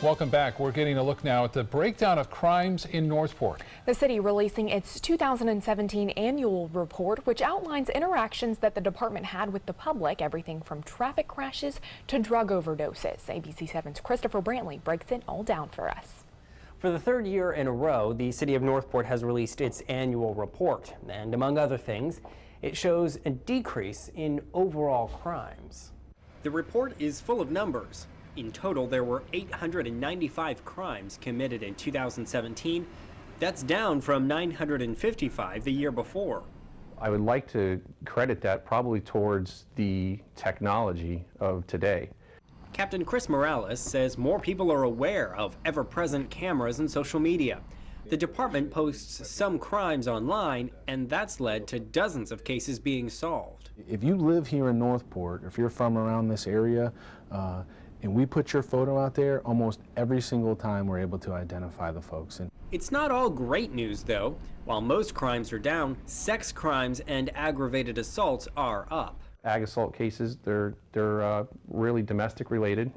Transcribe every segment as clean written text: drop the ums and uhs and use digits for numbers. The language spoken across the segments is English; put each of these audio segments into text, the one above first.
Welcome back. We're getting a look now at the breakdown of crimes in Northport. The city releasing its 2017 annual report, which outlines interactions that the department had with the public, everything from traffic crashes to drug overdoses. ABC7's Christopher Brantley breaks it all down for us. For the third year in a row, the city of Northport has released its annual report. And among other things, it shows a decrease in overall crimes. The report is full of numbers. In total, there were 895 crimes committed in 2017. That's down from 955 the year before. I would like to credit that probably towards the technology of today. Captain Chris Morales says more people are aware of ever-present cameras and social media. The department posts some crimes online, and that's led to dozens of cases being solved. If you live here in Northport, if you're from around this area, and we put your photo out there, almost every single time we're able to identify the folks. It's not all great news, though. While most crimes are down, sex crimes and aggravated assaults are up. Ag assault cases, they're really domestic related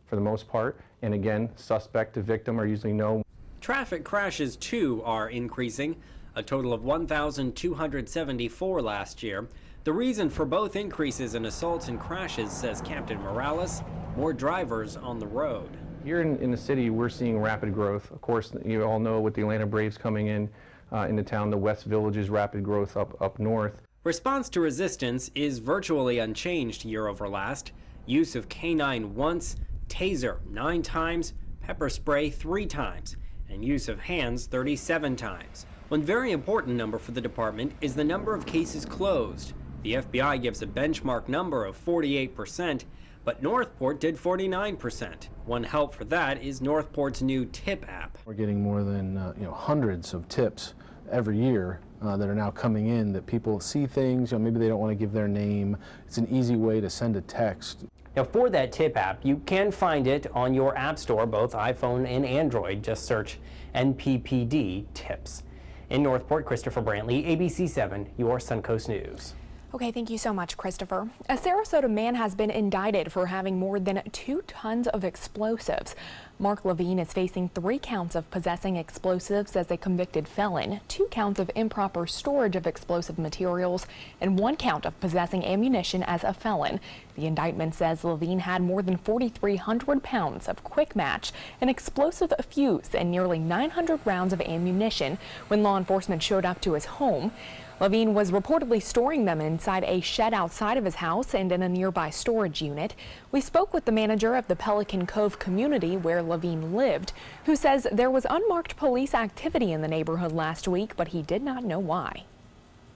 for the most part. And again, suspect to victim are usually known. Traffic crashes, too, are increasing, a total of 1,274 last year. The reason for both increases in assaults and crashes, says Captain Morales, more drivers on the road. Here in the city, we're seeing rapid growth. Of course, you all know with the Atlanta Braves coming into town, the West Village's rapid growth up north. Response to resistance is virtually unchanged year over last. Use of canine once, taser 9 times, pepper spray 3 times, and use of hands 37 times. One very important number for the department is the number of cases closed. The FBI gives a benchmark number of 48%, but Northport did 49%. One help for that is Northport's new tip app. We're getting more than hundreds of tips every year that are now coming in that people see things, maybe they don't want to give their name. It's an easy way to send a text. Now, for that tip app, you can find it on your app store, both iPhone and Android. Just search NPPD Tips. In Northport, Christopher Brantley, ABC7, your Suncoast News. Okay, thank you so much, Christopher. A Sarasota man has been indicted for having more than 2 tons of explosives. Mark Levine is facing 3 counts of possessing explosives as a convicted felon, 2 counts of improper storage of explosive materials, and 1 count of possessing ammunition as a felon. The indictment says Levine had more than 4,300 pounds of quick match, an explosive fuse, and nearly 900 rounds of ammunition when law enforcement showed up to his home. Levine was reportedly storing them inside a shed outside of his house and in a nearby storage unit. We spoke with the manager of the Pelican Cove community where Levine lived, who says there was unmarked police activity in the neighborhood last week, but he did not know why.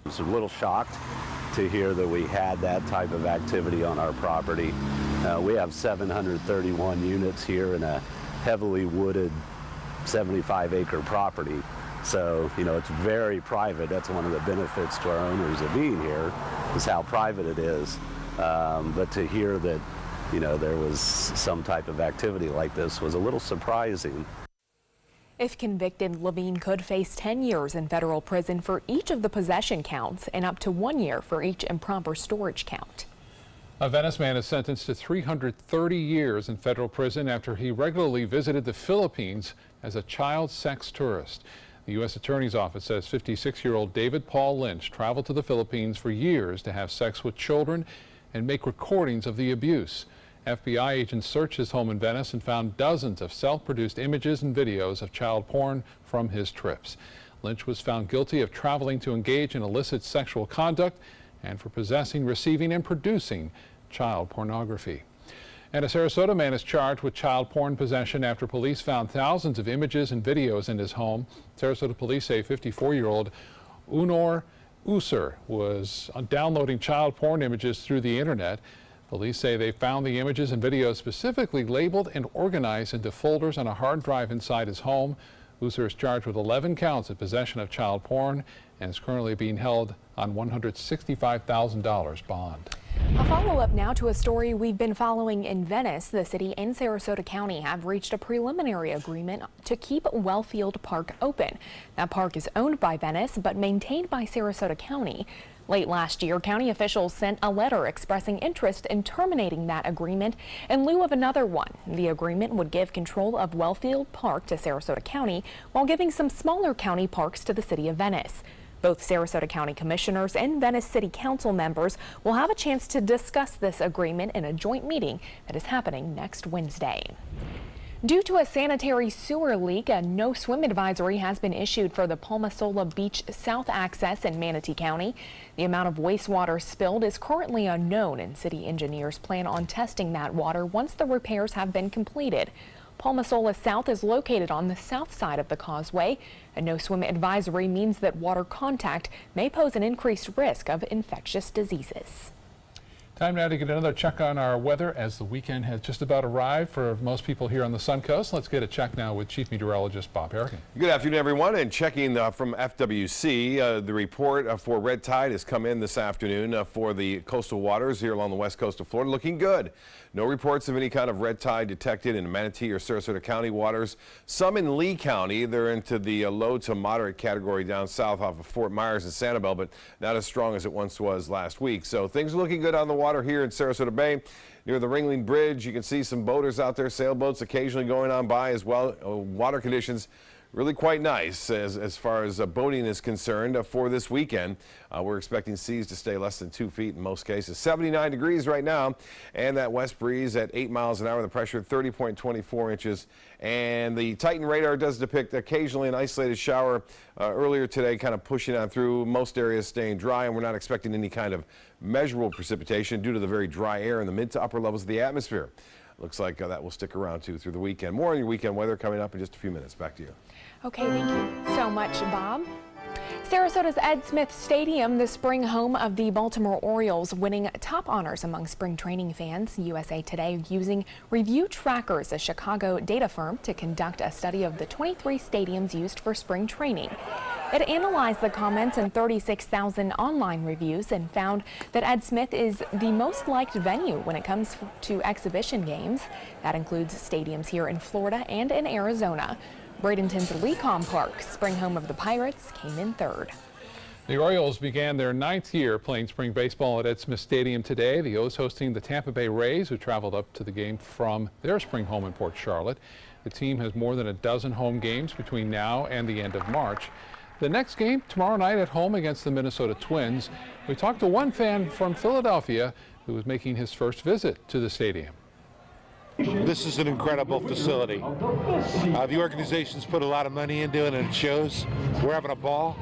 I was a little shocked to hear that we had that type of activity on our property. We have 731 units here in a heavily wooded 75-acre property. So, it's very private. That's one of the benefits to our owners of being here, is how private it is. But to hear that, there was some type of activity like this was a little surprising. If convicted, Levine could face 10 years in federal prison for each of the possession counts and up to 1 year for each improper storage count. A Venice man is sentenced to 330 years in federal prison after he regularly visited the Philippines as a child sex tourist. The U.S. Attorney's Office says 56-year-old David Paul Lynch traveled to the Philippines for years to have sex with children and make recordings of the abuse. FBI agents searched his home in Venice and found dozens of self-produced images and videos of child porn from his trips. Lynch was found guilty of traveling to engage in illicit sexual conduct and for possessing, receiving, and producing child pornography. And a Sarasota man is charged with child porn possession after police found thousands of images and videos in his home. Sarasota police say 54-year-old Unor User was downloading child porn images through the internet. Police say they found the images and videos specifically labeled and organized into folders on a hard drive inside his home. User is charged with 11 counts of possession of child porn and is currently being held on $165,000 bond. A follow-up now to a story we've been following in Venice. The city and Sarasota County have reached a preliminary agreement to keep Wellfield Park open. That park is owned by Venice but maintained by Sarasota County. Late last year, county officials sent a letter expressing interest in terminating that agreement in lieu of another one. The agreement would give control of Wellfield Park to Sarasota County while giving some smaller county parks to the city of Venice. Both Sarasota County Commissioners and Venice City Council members will have a chance to discuss this agreement in a joint meeting that is happening next Wednesday. Due to a sanitary sewer leak, a no-swim advisory has been issued for the Palmasola Beach South access in Manatee County. The amount of wastewater spilled is currently unknown, and city engineers plan on testing that water once the repairs have been completed. Palmasola South is located on the south side of the causeway. A no-swim advisory means that water contact may pose an increased risk of infectious diseases. Time now to get another check on our weather as the weekend has just about arrived for most people here on the Suncoast. Let's get a check now with Chief Meteorologist Bob Harrigan. Good afternoon, everyone. And checking from FWC, the report for red tide has come in this afternoon for the coastal waters here along the west coast of Florida. Looking good. No reports of any kind of red tide detected in Manatee or Sarasota County waters. Some in Lee County. They're into the low to moderate category down south off of Fort Myers and Sanibel, but not as strong as it once was last week. So things are looking good on the water here in Sarasota Bay. Near the Ringling Bridge, you can see some boaters out there, sailboats occasionally going on by as well. Water conditions really quite nice as far as boating is concerned for this weekend. We're expecting seas to stay less than 2 feet in most cases. 79 degrees right now, and that west breeze at 8 miles an hour. The pressure 30.24 inches, and the Titan radar does depict occasionally an isolated shower earlier today, kind of pushing on through. Most areas staying dry, and we're not expecting any kind of measurable precipitation due to the very dry air in the mid to upper levels of the atmosphere. Looks like that will stick around too through the weekend. More on your weekend weather coming up in just a few minutes. Back to you. Okay, thank you so much, Bob. Sarasota's Ed Smith Stadium, the spring home of the Baltimore Orioles, winning top honors among spring training fans. USA Today using Review Trackers, a Chicago data firm, to conduct a study of the 23 stadiums used for spring training. It analyzed the comments in 36,000 online reviews and found that Ed Smith is the most liked venue when it comes to exhibition games. That includes stadiums here in Florida and in Arizona. Bradenton's Lecom Park, spring home of the Pirates, came in third. The Orioles began their 9th year playing spring baseball at Ed Smith Stadium today. The O's hosting the Tampa Bay Rays, who traveled up to the game from their spring home in Port Charlotte. The team has more than a dozen home games between now and the end of March. The next game tomorrow night at home against the Minnesota Twins. We talked to one fan from Philadelphia who was making his first visit to the stadium. This is an incredible facility. The organization's put a lot of money into it, and it shows. We're having a ball.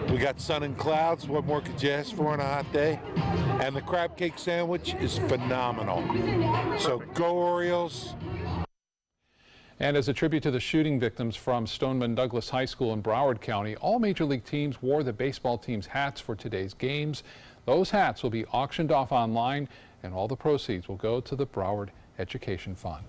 We got sun and clouds. What more could you ask for on a hot day? And the crab cake sandwich is phenomenal. So go Orioles. And as a tribute to the shooting victims from Stoneman Douglas High School in Broward County, all Major League teams wore the baseball team's hats for today's games. Those hats will be auctioned off online, and all the proceeds will go to the Broward Education Fund.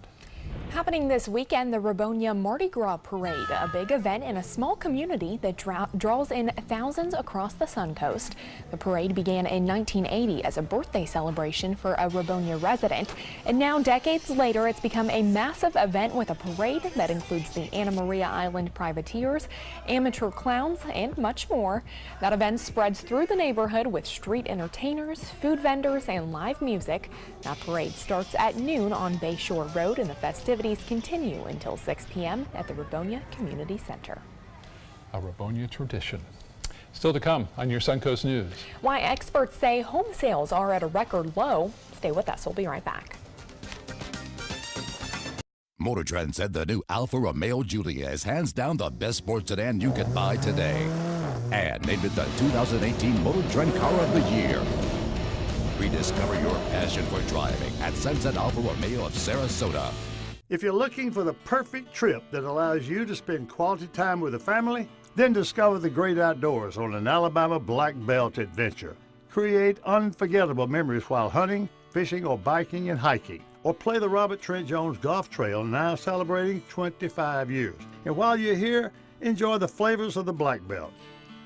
Happening this weekend, the Rabonia Mardi Gras Parade, a big event in a small community that draws in thousands across the Suncoast. The parade began in 1980 as a birthday celebration for a Rabonia resident, and now decades later it's become a massive event with a parade that includes the Anna Maria Island Privateers, amateur clowns, and much more. That event spreads through the neighborhood with street entertainers, food vendors, and live music. That parade starts at noon on Bayshore Road, and the festivities continue until 6 p.m. at the Rabonia Community Center. A Rabonia tradition. Still to come on your Suncoast News. Why experts say home sales are at a record low. Stay with us. We'll be right back. Motor Trend said the new Alfa Romeo Giulia is hands down the best sports sedan you can buy today, and named it the 2018 Motor Trend Car of the Year. Rediscover your passion for driving at Sunset Alfa Romeo of Sarasota. If you're looking for the perfect trip that allows you to spend quality time with the family, then discover the great outdoors on an Alabama Black Belt adventure. Create unforgettable memories while hunting, fishing, or biking and hiking. Or play the Robert Trent Jones Golf Trail, now celebrating 25 years. And while you're here, enjoy the flavors of the Black Belt.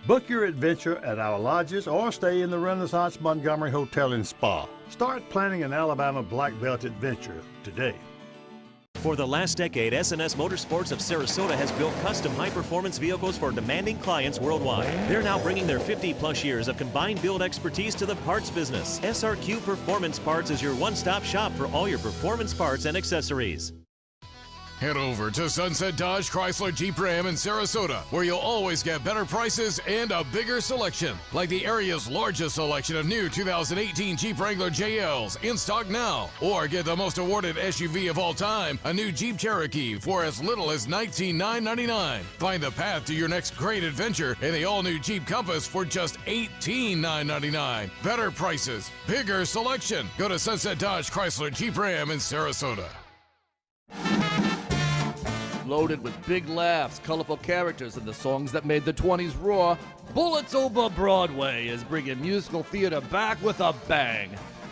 Book your adventure at our lodges or stay in the Renaissance Montgomery Hotel and Spa. Start planning an Alabama Black Belt adventure today. For the last decade, S&S Motorsports of Sarasota has built custom high-performance vehicles for demanding clients worldwide. They're now bringing their 50-plus years of combined build expertise to the parts business. SRQ Performance Parts is your one-stop shop for all your performance parts and accessories. Head over to Sunset Dodge Chrysler Jeep Ram in Sarasota, where you'll always get better prices and a bigger selection, like the area's largest selection of new 2018 Jeep Wrangler JLs in stock now. Or get the most awarded SUV of all time, a new Jeep Cherokee, for as little as $19,999. Find the path to your next great adventure in the all-new Jeep Compass for just $18,999. Better prices, bigger selection. Go to Sunset Dodge Chrysler Jeep Ram in Sarasota. Loaded with big laughs, colorful characters, and the songs that made the 20s roar, Bullets Over Broadway is bringing musical theater back with a bang.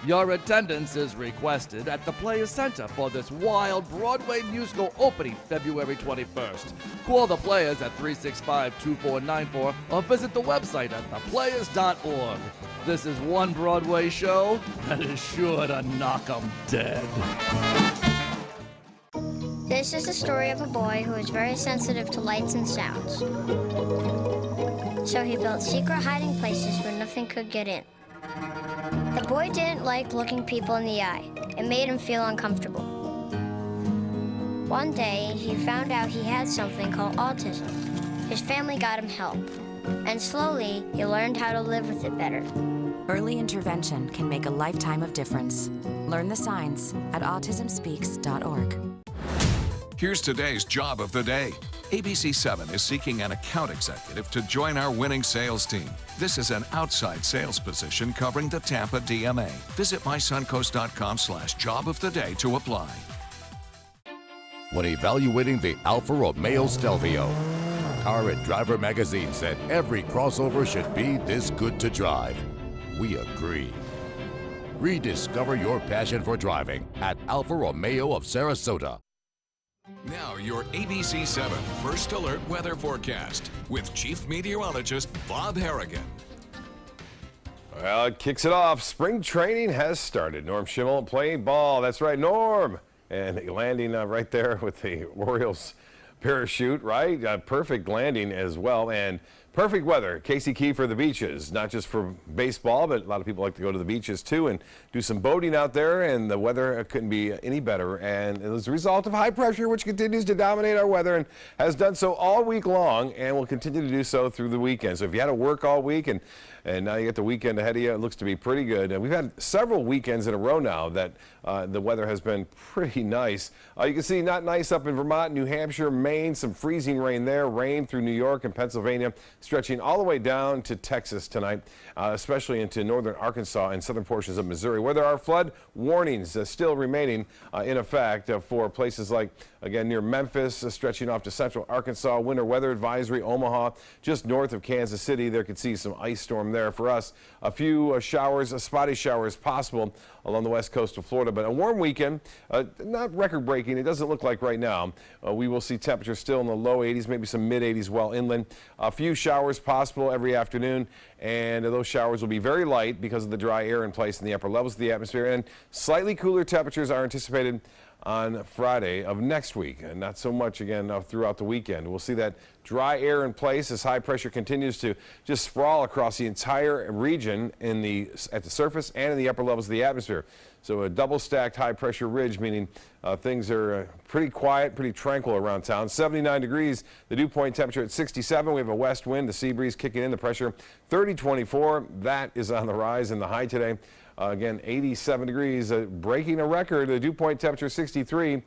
Your attendance is requested at the Players Center for this wild Broadway musical opening February 21st. Call the Players at 365-2494 or visit the website at theplayers.org. This is one Broadway show that is sure to knock 'em dead. This is the story of a boy who is very sensitive to lights and sounds. So he built secret hiding places where nothing could get in. The boy didn't like looking people in the eye. It made him feel uncomfortable. One day, he found out he had something called autism. His family got him help, and slowly, he learned how to live with it better. Early intervention can make a lifetime of difference. Learn the signs at autismspeaks.org. Here's today's job of the day. ABC7 is seeking an account executive to join our winning sales team. This is an outside sales position covering the Tampa DMA. Visit mysuncoast.com/job of the day to apply. When evaluating the Alfa Romeo Stelvio, Car and Driver magazine said every crossover should be this good to drive. We agree. Rediscover your passion for driving at Alfa Romeo of Sarasota. Now your ABC7 First Alert weather forecast with Chief Meteorologist Bob Harrigan. Well, it kicks it off. Spring training has started. Norm Schimmel playing ball. That's right, Norm. And landing right there with the Orioles parachute, right? Perfect landing as well. And perfect weather. Casey Key for the beaches, not just for baseball, but a lot of people like to go to the beaches too and do some boating out there, and the weather couldn't be any better. And it was a result of high pressure, which continues to dominate our weather and has done so all week long and will continue to do so through the weekend. So if you had to work all week and now you get the weekend ahead of you, it looks to be pretty good. And we've had several weekends in a row now that the weather has been pretty nice. You can see not nice up in Vermont, New Hampshire, Maine, some freezing rain there, rain through New York and Pennsylvania, stretching all the way down to Texas tonight, especially into northern Arkansas and southern portions of Missouri, where there are flood warnings still remaining in effect for places like, again, near Memphis, stretching off to central Arkansas. Winter weather advisory, Omaha, just north of Kansas City. There could see some ice storm there for us. A few showers, spotty showers possible along the west coast of Florida, but a warm weekend, not record-breaking. It doesn't look like right now. We will see temperatures still in the low 80s, maybe some mid-80s well inland. A few showers possible every afternoon, and those showers will be very light because of the dry air in place in the upper levels of the atmosphere, and slightly cooler temperatures are anticipated on Friday of next week, and not so much again throughout the weekend. We'll see that dry air in place as high pressure continues to just sprawl across the entire region at the surface and in the upper levels of the atmosphere. So a double stacked high pressure ridge, meaning things are pretty quiet, pretty tranquil around town. 79 degrees, the dew point temperature at 67. We have a west wind, the sea breeze kicking in, the pressure 3024. That is on the rise in the high today. Again, 87 degrees, breaking a record. The dew point temperature 63.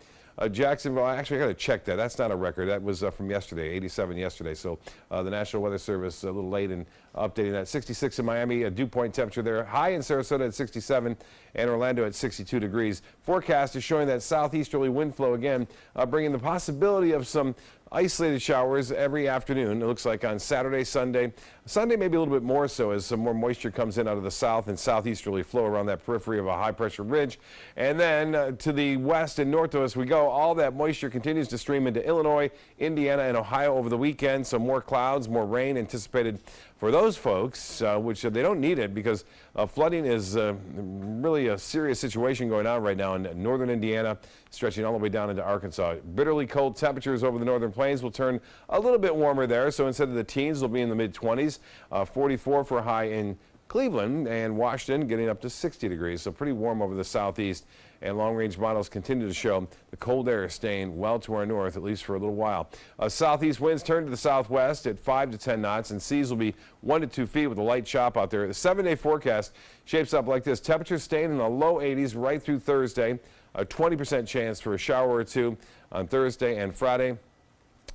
Jacksonville, actually I got to check that. That's not a record. That was from yesterday, 87 yesterday. So the National Weather Service a little late in updating that. 66 in Miami, a dew point temperature there. High in Sarasota at 67 and Orlando at 62 degrees. Forecast is showing that southeasterly wind flow again, bringing the possibility of some isolated showers every afternoon. It looks like on Saturday, Sunday. Sunday maybe a little bit more so as some more moisture comes in out of the south and southeasterly flow around that periphery of a high pressure ridge. And then to the west and north of us we go. All that moisture continues to stream into Illinois, Indiana, and Ohio over the weekend. So more clouds, more rain anticipated for those folks, which they don't need it because flooding is really a serious situation going on right now in northern Indiana, stretching all the way down into Arkansas. Bitterly cold temperatures over the northern plains will turn a little bit warmer there. So instead of the teens, they'll be in the mid-20s. 44 for a high in Cleveland, and Washington getting up to 60 degrees. So pretty warm over the southeast. And long-range models continue to show the cold air is staying well to our north, at least for a little while. Southeast winds turn to the southwest at 5 to 10 knots, and seas will be 1 to 2 feet with a light chop out there. The 7-day forecast shapes up like this. Temperatures staying in the low 80s right through Thursday. A 20% chance for a shower or two on Thursday and Friday.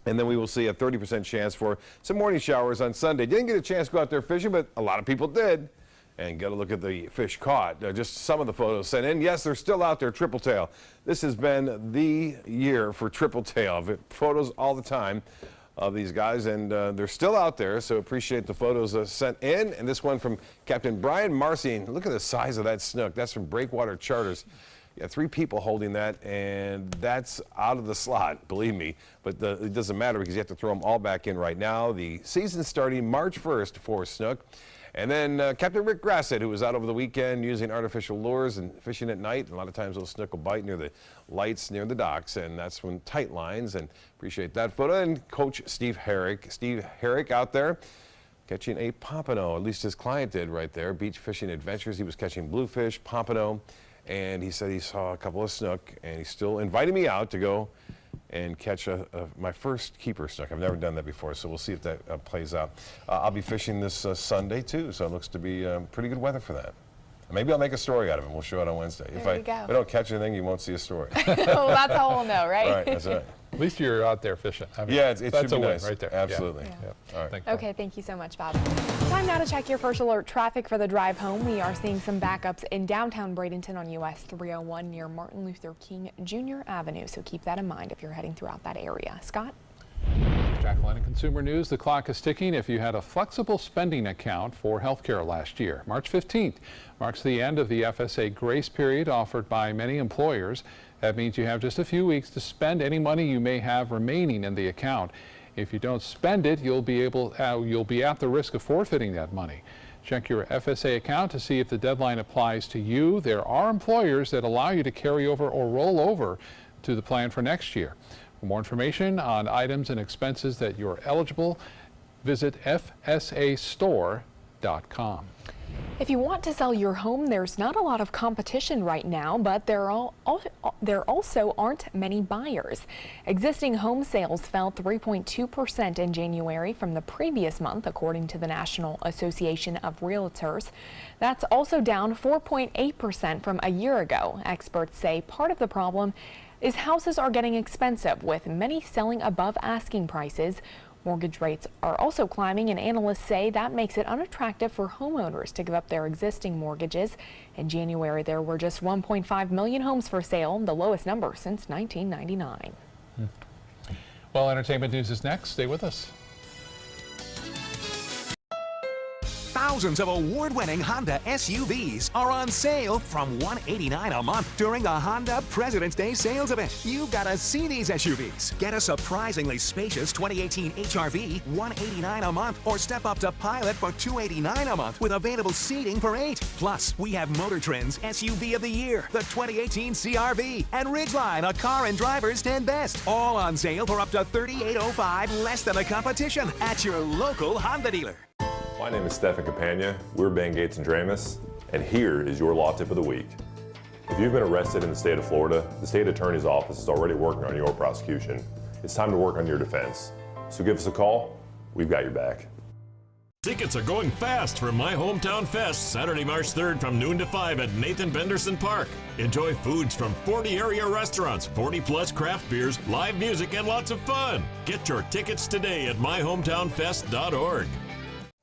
And then we will see a 30% chance for some morning showers on Sunday. Didn't get a chance to go out there fishing, but a lot of people did. And got to look at the fish caught. Just some of the photos sent in. Yes, they're still out there, triple tail. This has been the year for triple tail. Photos all the time of these guys, and they're still out there, so appreciate the photos sent in. And this one from Captain Brian Marcin. Look at the size of that snook. That's from Breakwater Charters. Yeah, 3 people holding that, and that's out of the slot, believe me. But it doesn't matter because you have to throw them all back in right now. The season starting March 1st for snook. And then Captain Rick Grassett, who was out over the weekend using artificial lures and fishing at night. A lot of times those snook will bite near the lights near the docks, and that's when tight lines. And appreciate that photo. And Coach Steve Herrick. Steve Herrick out there catching a pompano, at least his client did right there. Beach Fishing Adventures. He was catching bluefish, pompano, and he said he saw a couple of snook, and he's still inviting me out to go and catch my first keeper snook. I've never done that before, so we'll see if that plays out. I'll be fishing this Sunday too, so it looks to be pretty good weather for that. Maybe I'll make a story out of it. We'll show it on Wednesday. If I don't catch anything, you won't see a story. Well, that's how we'll know, right? Right, that's right. At least you're out there fishing. I mean, yeah, it should be a win nice. right there. Absolutely. Yeah. Yeah. All right. Okay, thank you so much, Bob. Time now to check your first alert traffic for the drive home. We are seeing some backups in downtown Bradenton on US 301 near Martin Luther King Jr. Avenue, so keep that in mind if you're heading throughout that area. Scott? Jacqueline, in Consumer News, the clock is ticking if you had a flexible spending account for healthcare last year. March 15th marks the end of the FSA grace period offered by many employers. That means you have just a few weeks to spend any money you may have remaining in the account. If you don't spend it, you'll be at the risk of forfeiting that money. Check your FSA account to see if the deadline applies to you. There are employers that allow you to carry over or roll over to the plan for next year. For more information on items and expenses that you're eligible, visit fsastore.com. If you want to sell your home, there's not a lot of competition right now, but there also aren't many buyers. Existing home sales fell 3.2% in January from the previous month, according to the National Association of Realtors. That's also down 4.8% from a year ago. Experts say part of the problem is houses are getting expensive, with many selling above asking prices. Mortgage rates are also climbing, and analysts say that makes it unattractive for homeowners to give up their existing mortgages. In January, there were just 1.5 million homes for sale, the lowest number since 1999. Well, entertainment news is next. Stay with us. Thousands of award-winning Honda SUVs are on sale from $189 a month during the Honda President's Day sales event. You've got to see these SUVs. Get a surprisingly spacious 2018 HR-V, $189 a month, or step up to Pilot for $289 a month with available seating for 8. Plus, we have Motor Trend's SUV of the Year, the 2018 CR-V, and Ridgeline, a Car and Driver's 10 Best, all on sale for up to $3,805 less than the competition at your local Honda dealer. My name is Stefan Campagna. We're Ben Gates and Dramus, and here is your law tip of the week. If you've been arrested in the state of Florida, the state attorney's office is already working on your prosecution. It's time to work on your defense. So give us a call. We've got your back. Tickets are going fast for My Hometown Fest, Saturday, March 3rd from noon to 5 at Nathan Benderson Park. Enjoy foods from 40 area restaurants, 40-plus craft beers, live music, and lots of fun. Get your tickets today at myhometownfest.org.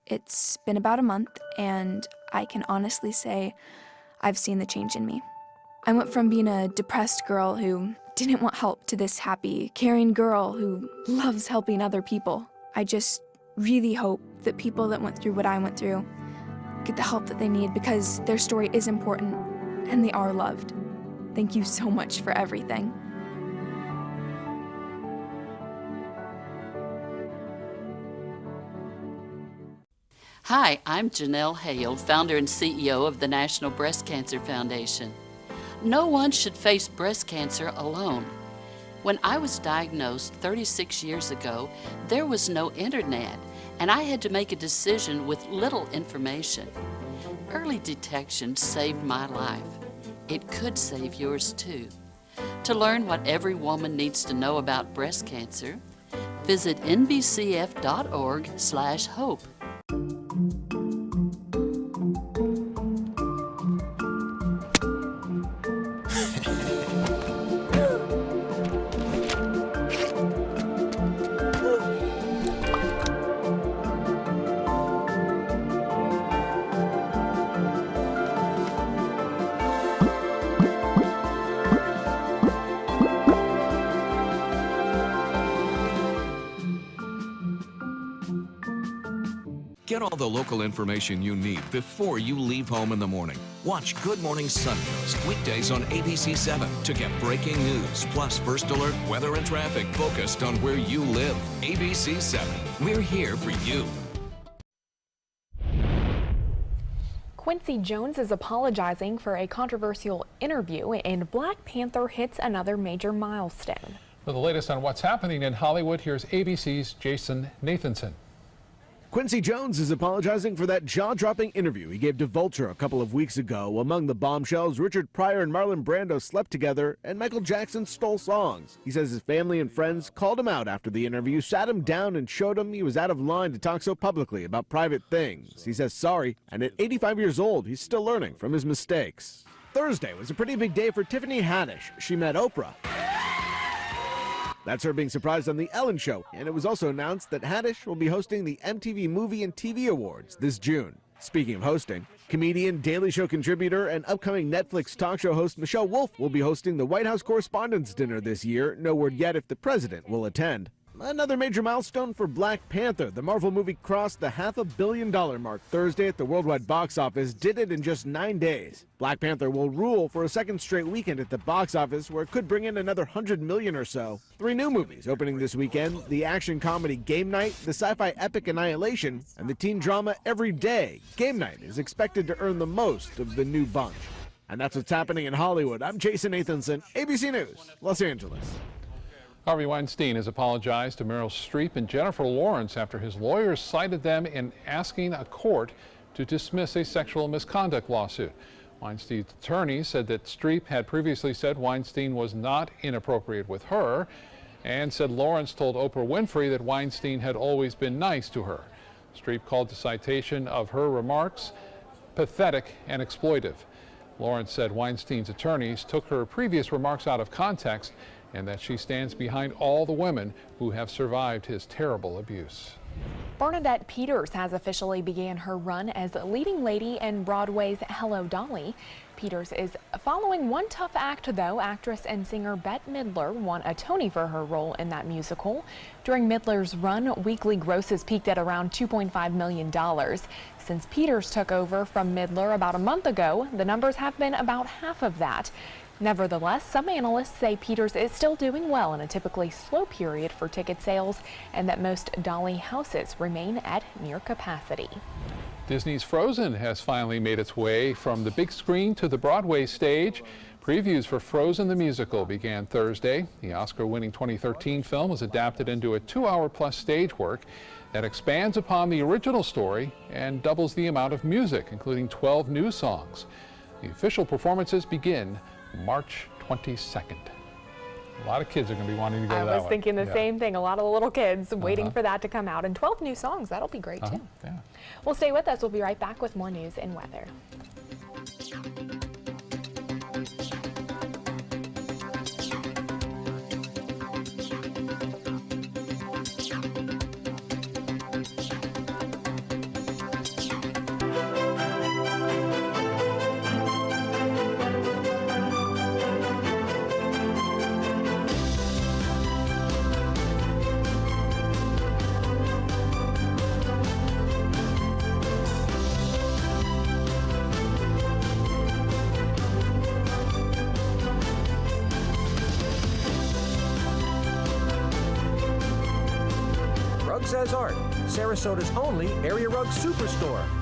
It's been about a month, and I can honestly say I've seen the change in me. I went from being a depressed girl who didn't want help to this happy, caring girl who loves helping other people. I just really hope that people that went through what I went through get the help that they need, because their story is important and they are loved. Thank you so much for everything. Hi, I'm Janelle Hale, founder and CEO of the National Breast Cancer Foundation. No one should face breast cancer alone. When I was diagnosed 36 years ago, there was no internet, and I had to make a decision with little information. Early detection saved my life. It could save yours too. To learn what every woman needs to know about breast cancer, visit nbcf.org/hope. Get all the local information you need before you leave home in the morning. Watch Good Morning Suncoast weekdays on ABC 7 to get breaking news, plus first alert, weather, and traffic focused on where you live. ABC 7, we're here for you. Quincy Jones is apologizing for a controversial interview, and Black Panther hits another major milestone. For the latest on what's happening in Hollywood, here's ABC's Jason Nathanson. Quincy Jones is apologizing for that jaw-dropping interview he gave to Vulture a couple of weeks ago. Among the bombshells, Richard Pryor and Marlon Brando slept together, and Michael Jackson stole songs. He says his family and friends called him out after the interview, sat him down, and showed him he was out of line to talk so publicly about private things. He says sorry, and at 85 years old, he's still learning from his mistakes. Thursday was a pretty big day for Tiffany Haddish. She met Oprah. That's her being surprised on The Ellen Show, and it was also announced that Haddish will be hosting the MTV Movie and TV Awards this June. Speaking of hosting, comedian, Daily Show contributor, and upcoming Netflix talk show host Michelle Wolf will be hosting the White House Correspondents' Dinner this year. No word yet if the president will attend. Another major milestone for Black Panther. The Marvel movie crossed the $500 million mark Thursday at the worldwide box office, did it in just 9 days. Black Panther will rule for a second straight weekend at the box office, where it could bring in another $100 million or so. 3 new movies opening this weekend: the action comedy Game Night, the sci-fi epic Annihilation, and the teen drama Every Day. Game Night is expected to earn the most of the new bunch. And that's what's happening in Hollywood. I'm Jason Nathanson, ABC News, Los Angeles. Harvey Weinstein has apologized to Meryl Streep and Jennifer Lawrence after his lawyers cited them in asking a court to dismiss a sexual misconduct lawsuit. Weinstein's attorney said that Streep had previously said Weinstein was not inappropriate with her, and said Lawrence told Oprah Winfrey that Weinstein had always been nice to her. Streep called the citation of her remarks pathetic and exploitive. Lawrence said Weinstein's attorneys took her previous remarks out of context, and that she stands behind all the women who have survived his terrible abuse. Bernadette Peters has officially began her run as leading lady in Broadway's Hello, Dolly. Peters is following one tough act, though. Actress and singer Bette Midler won a Tony for her role in that musical. During Midler's run, weekly grosses peaked at around $2.5 million. Since Peters took over from Midler about a month ago, the numbers have been about half of that. Nevertheless, some analysts say Peters is still doing well in a typically slow period for ticket sales, and that most Dolly houses remain at near capacity. Disney's Frozen has finally made its way from the big screen to the Broadway stage. Previews for Frozen the Musical began Thursday. The Oscar-winning 2013 film was adapted into a 2-hour-plus stage work that expands upon the original story and doubles the amount of music, including 12 new songs. The official performances begin March 22nd. A lot of kids are going to be wanting to go to that one. I was thinking the same thing. A lot of the little kids waiting for that to come out. And 12 new songs. That'll be great, too. Yeah. Well, stay with us. We'll be right back with more news and weather. Rugs as Art, Sarasota's only area rug superstore.